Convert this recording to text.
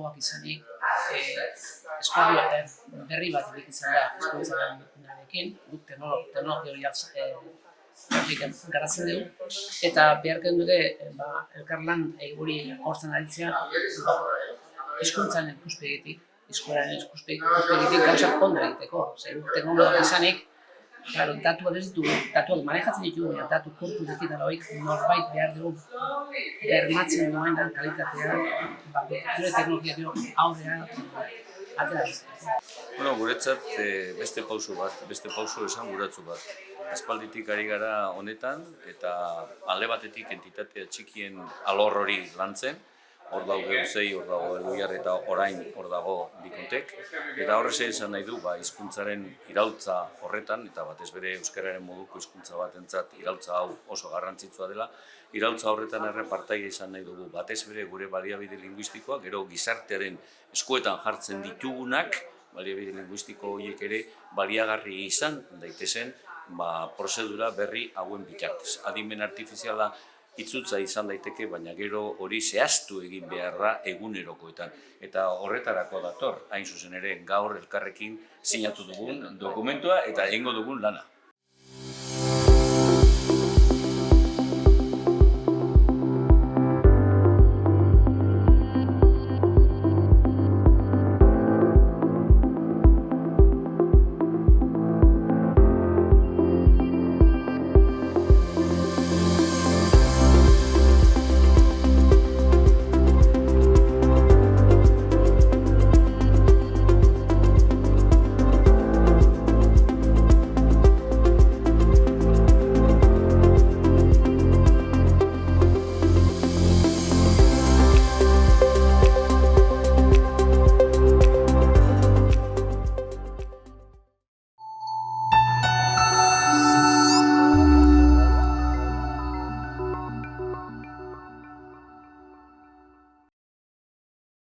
teknologoak izanik, esparru berri bat egin izan da hizkuntzaren guk teknologia hori garatzen dugu, eta behar dute elkarlan hori hortzen aritzea hizkuntzaren ikuspegitik, gauzak ondo egiteko. Teknologiak izanik, datuak ez ditugu, datuak manejatzen ditugu, datu korpu digital horiek norbait behar dugu bermatzen duena kalitatea, gure teknologiak aurrera ateratzen. Guretzat beste pauso esanguratsu bat. Aspalditik ari gara honetan eta alde batetik entitatea txikien alor hori lantzen, hor dago Geuzei, hor dago Elgoiar eta orain hor dago Bikontek. Eta horrez esan nahi du, hizkuntzaren iraultza horretan, eta batez bere euskararen moduko hizkuntza batentzat iraultza hau oso garrantzitsua dela, iraultza horretan partaide izan nahi dugu, batez bere gure baliabide linguistikoak, gero gizartearen eskuetan jartzen ditugunak, baliabide linguistiko horiek ere baliagarri izan daitezen prozedura berri hauen bitartez. Adimen artifiziala itzultza izan daiteke, baina gero hori zehaztu egin beharra egunerokoetan. Eta horretarako dator, hain zuzen ere, gaur elkarrekin sinatu dugun dokumentua eta egingo dugun lana.